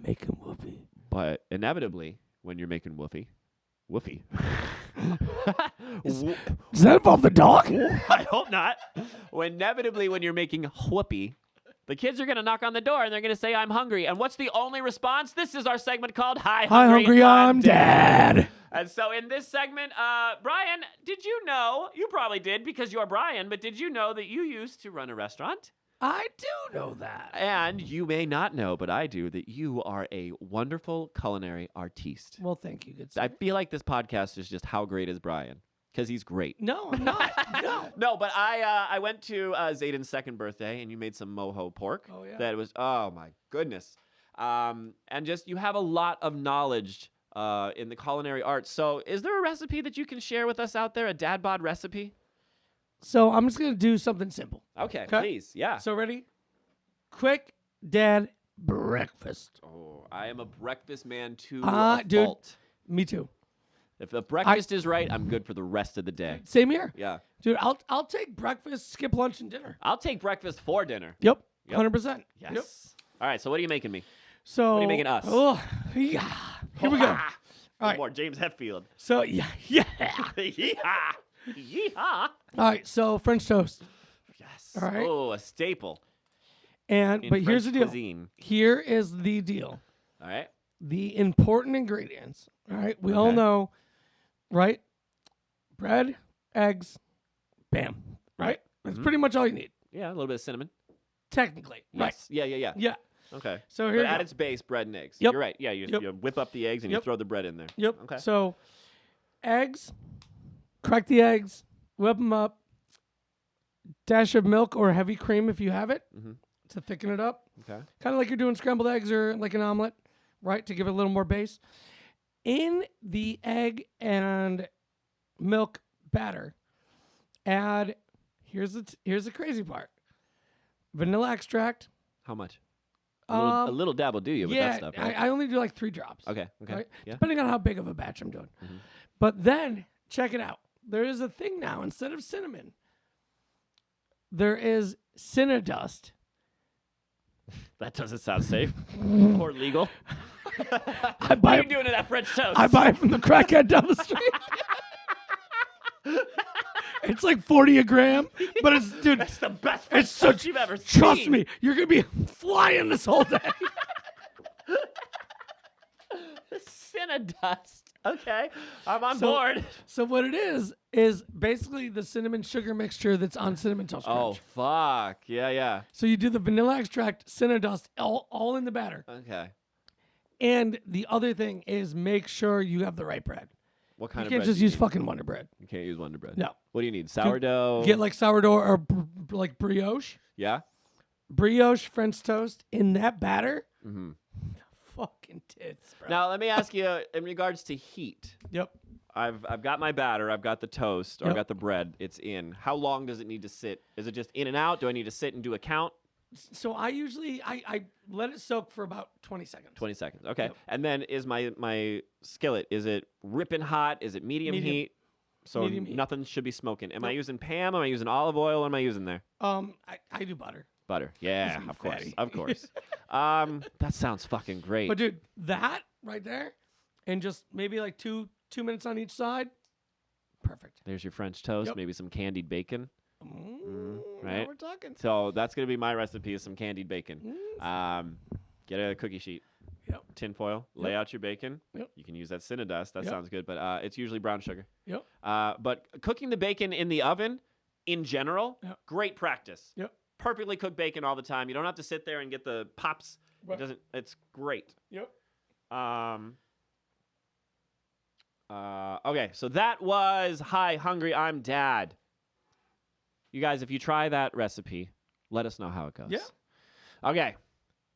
Make him whoopee. But inevitably, when you're making woofy. Does that involve the dog? I hope not. Inevitably, when you're making whoopee, the kids are going to knock on the door and they're going to say, I'm hungry. And what's the only response? This is our segment called Hi Hungry, I'm Dad. And so in this segment, Brian, did you know, you probably did because you're Brian, but did you know that you used to run a restaurant? I do know that. And you may not know, but I do, that you are a wonderful culinary artiste. Well, thank you. Good. I feel like this podcast is just how great is Brian, because he's great. No, I'm not. No. No, but I went to Zayden's second birthday, and you made some mojo pork. Oh, yeah. That was, oh my goodness. And just, you have a lot of knowledge in the culinary arts. So is there a recipe that you can share with us out there, a DadBod recipe? So I'm just going to do something simple. Okay, 'Kay. please. Yeah. So ready? Quick dad breakfast. Oh, I am a breakfast man to Dude. fault. Me too. If the breakfast is right, I'm good for the rest of the day. Same here. Yeah. Dude, I'll take breakfast, skip lunch and dinner. I'll take breakfast for dinner. Yep. Yep. 100%. Yes. Yep. All right, so what are you making me? So What are you making us? Oh, yeah. Here we go. All right. More James Hetfield. So yeah. Yeehaw. Yeehaw. All right, so French toast. Yes. All right. Oh, a staple. And In but here's French the deal. cuisine. Here is the deal. All right. The important ingredients. All right. We all Okay. know, right? Bread, eggs, bam. Right? That's Mhm. pretty much all you need. Yeah, a little bit of cinnamon. Technically. Right. Yes. Yeah. Yeah. Okay. So But here at you its base, bread and eggs. Yep. You're right. Yeah, you whip up the eggs and you Yep. throw the bread in there. Yep. Okay. So eggs, crack the eggs, whip them up, dash of milk or heavy cream if you have it Mhm. to thicken it up. Okay. Kind of like you're doing scrambled eggs or like an omelet, right? To give it a little more base. In the egg and milk batter, add, here's the crazy part, vanilla extract. How much? A Um, little dab will do you with that stuff, right? I only do like 3 drops. Okay. Right? Yeah. Depending on how big of a batch I'm doing. Mhm. But then, check it out. There is a thing now. Instead of cinnamon, there is cinnadust. That doesn't sound safe or legal. I What buy are you it- doing to that French toast? I buy it from the crackhead down the street. It's like 40 a gram, but it's, dude, That's the best French it's so, toast you've ever seen. trust me, you're going to be flying this whole day. Cinnadust. Okay, I'm on So- board. So what it is basically the cinnamon sugar mixture that's on Cinnamon Toast Oh, Crunch. fuck. Yeah. So you do the vanilla extract, cinnadust, all in the batter. Okay. And the other thing is make sure you have the right bread. What kind You of can't bread just do you use need? fucking Wonder Bread. You can't use Wonder Bread. No. What do you need? Sourdough? Get like sourdough or like brioche. Yeah? Brioche French toast in that batter. Mm-hmm. Fucking tits, bro. Now, let me ask you, in regards to heat, Yep. I've got my batter, I've got the toast, or I've Yep. got the bread, it's in. How long does it need to sit? Is it just in and out? Do I need to sit and do a count? So I usually I let it soak for about 20 seconds. 20 seconds. Okay. Yep. And then is my skillet, is it ripping hot? Is it medium Medium. heat? So Medium heat. nothing should be smoking. Am I Nope. using Pam? Am I using olive oil? What am I using there? I do butter. Butter. Yeah, I'm of course. fatty. Of course. That sounds fucking great. But dude, that right there, and just maybe like two minutes on each side, perfect. There's your French toast, Yep. maybe some candied bacon. Now right? we're talking. So that's going to be my recipe is some candied bacon. Mm. Get a cookie sheet, Yep. tin foil, lay Yep. out your bacon. Yep. You can use that cinnadust. That Yep. sounds good, but it's usually brown sugar. Yep. But cooking the bacon in the oven, in general, Yep. great practice. Yep. Perfectly cooked bacon all the time. You don't have to sit there and get the pops. Right. It doesn't. It's great. Yep. Okay, so that was Hi, Hungry, I'm Dad. You guys, if you try that recipe, let us know how it goes. Yeah. Okay,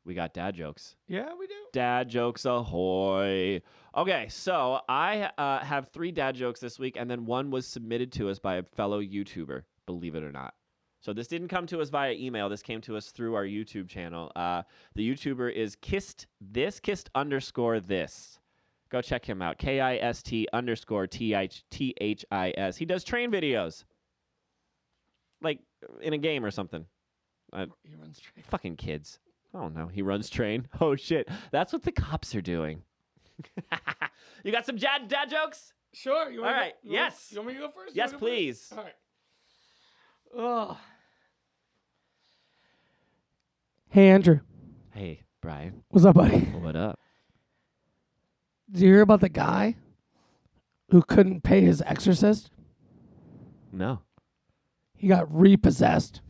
we got dad jokes. Yeah, we do. Dad jokes ahoy. Okay, so I have 3 dad jokes this week, and then one was submitted to us by a fellow YouTuber, believe it or not. So this didn't come to us via email. This came to us through our YouTube channel. The YouTuber is kissed _ this. Go check him out. KIST_THIS. He does train videos. Like in a game or something. He runs straight. Fucking kids. Oh no, he runs train. Oh shit. That's what the cops are doing. You got some dad jokes? Sure. You want All right, yes. You want me to go first? You Yes, wanna go first? please. All right. Oh. Hey, Andrew. Hey, Brian. What's up, buddy? What up? Did you hear about the guy who couldn't pay his exorcist? No. He got repossessed.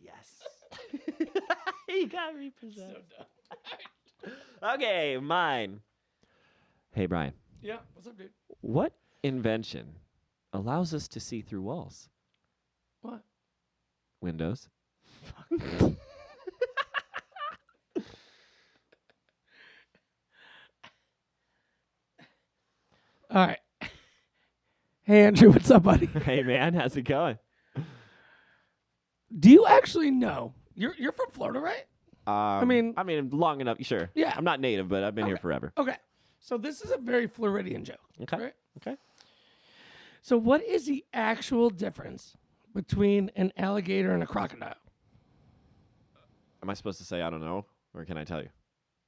Yes. He got repossessed. Okay, mine. Hey, Brian. Yeah. What's up, dude? What invention allows us to see through walls? What? Windows. All right. Hey, Andrew. What's up, buddy? Hey, man. How's it going? Do you actually know? You're from Florida, right? I mean, long enough. Sure. Yeah. I'm not native, but I've been here Okay. forever. Okay. So this is a very Floridian joke. Okay. Right? Okay. So what is the actual difference between an alligator and a crocodile? Am I supposed to say I don't know, or can I tell you?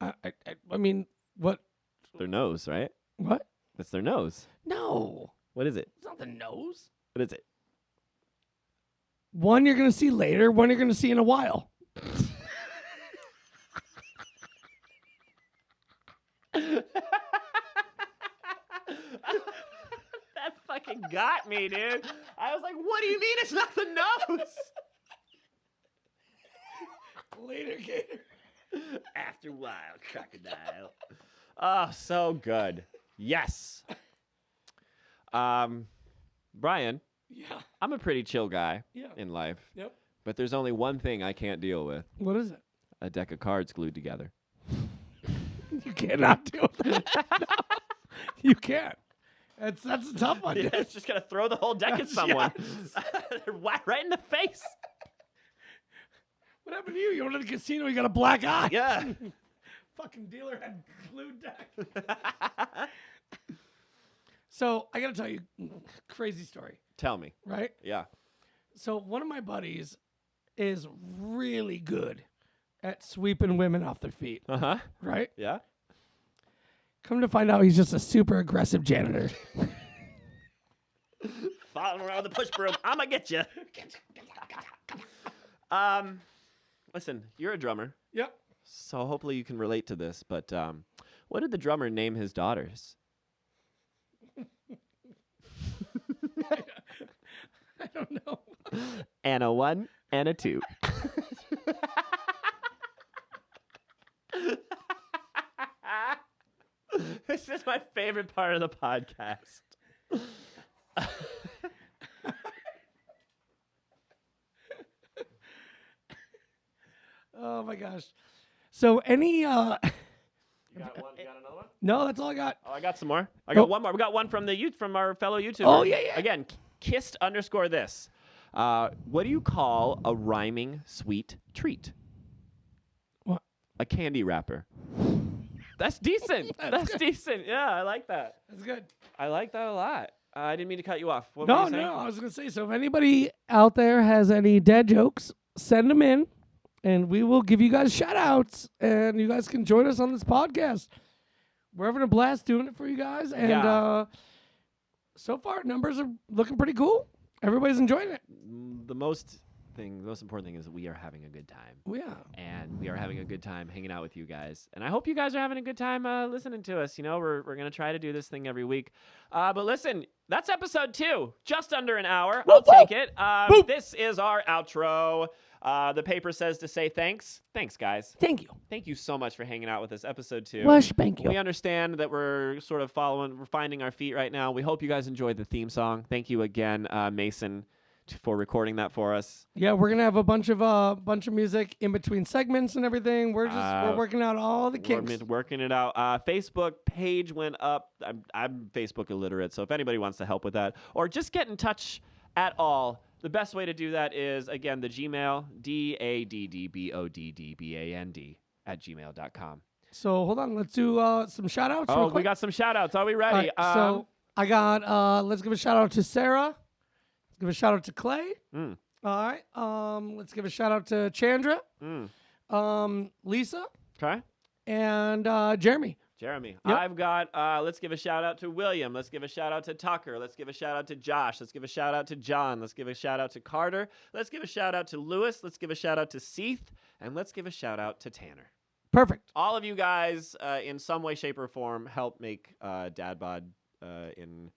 I mean, what? Their nose, right? What? It's their nose. No. What is it? It's not the nose. What is it? One you're going to see later, one you're going to see in a while. That fucking got me, dude. I was like, what do you mean it's not the nose? Later, gator. After a while, crocodile. Oh, so good. Yes. Brian, Yeah. I'm a pretty chill guy Yeah. in life, Yep. but there's only one thing I can't deal with. What is it? A deck of cards glued together. You cannot do that. No. You can't. That's a tough one. Yeah, dude. it's just gonna throw the whole deck at someone. Yes. Right in the face. What happened to you? You went to the casino, you got a black eye. Yeah. Fucking dealer had glued deck. So I got to tell you, crazy story, Tell me. right? Yeah. So one of my buddies is really good at sweeping women off their feet, Uh-huh. right? Yeah. Come to find out he's just a super aggressive janitor. Following around the push broom. I'm gonna get you. Listen, you're a drummer, Yep. so hopefully you can relate to this, but what did the drummer name his daughters? I don't know. And a 1 and a 2. This is my favorite part of the podcast. Oh my gosh. So any You got another one? no, that's all I got. Oh, I got some more. I got Oh. one more. We got one from from our fellow YouTuber. Oh, yeah. Again, kissed_this. What do you call a rhyming sweet treat? What? A candy wrapper. That's decent. That's good. decent. Yeah, I like that. That's good. I like that a lot. I didn't mean to cut you off. What were No, you saying? no, I was going to say, so if anybody out there has any dad jokes, send them in, and we will give you guys shout-outs, and you guys can join us on this podcast. We're having a blast doing it for you guys, and Yeah. So far, numbers are looking pretty cool. Everybody's enjoying it. The most important thing is that we are having a good time. Yeah. And we are having a good time hanging out with you guys. And I hope you guys are having a good time listening to us. You know, we're going to try to do this thing every week. But listen, that's episode 2. Just under an hour. I'll take it. This is our outro. The paper says to say thanks. Thanks, guys. Thank you. Thank you so much for hanging out with us. Episode 2. Well, thank you. We understand that we're sort of we're finding our feet right now. We hope you guys enjoyed the theme song. Thank you again, Mason, for recording that for us. Yeah, we're gonna have a bunch of music in between segments and everything. We're working out all the kinks. We're working it out. Facebook page went up. I'm Facebook illiterate, so if anybody wants to help with that or just get in touch at all, the best way to do that is, again, the Gmail, daddboddband@gmail.com. So hold on, let's do some shout outs. Oh, we got some shout outs. Are we ready? All right, so I got let's give a shout out to Sarah. Let's give a shout out to Clay. Mm. All right. Let's give a shout out to Chandra. Lisa. Okay. And Jeremy. Jeremy. Yep. I've got, let's give a shout out to William. Let's give a shout out to Tucker. Let's give a shout out to Josh. Let's give a shout out to John. Let's give a shout out to Carter. Let's give a shout out to Lewis. Let's give a shout out to Seath. And let's give a shout out to Tanner. Perfect. All of you guys, in some way, shape, or form, help make DadBod in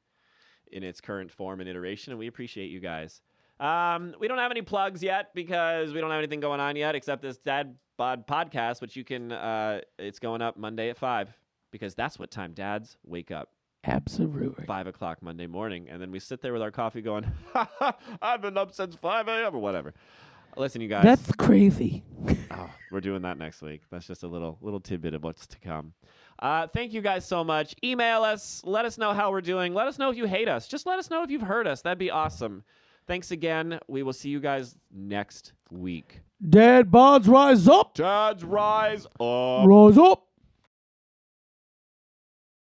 its current form and iteration, and we appreciate you guys. We don't have any plugs yet because we don't have anything going on yet except this DadBod podcast, which you can, it's going up Monday at 5 because that's what time dads wake up. Absolutely. 5 o'clock Monday morning, and then we sit there with our coffee going, I've been up since 5 a.m. or whatever. Listen, you guys. That's crazy. Oh, we're doing that next week. That's just a little tidbit of what's to come. Thank you guys so much. Email us. Let us know how we're doing. Let us know if you hate us. Just let us know if you've heard us. That'd be awesome. Thanks again. We will see you guys next week. Dad bods rise up. Dads rise up. Rise up.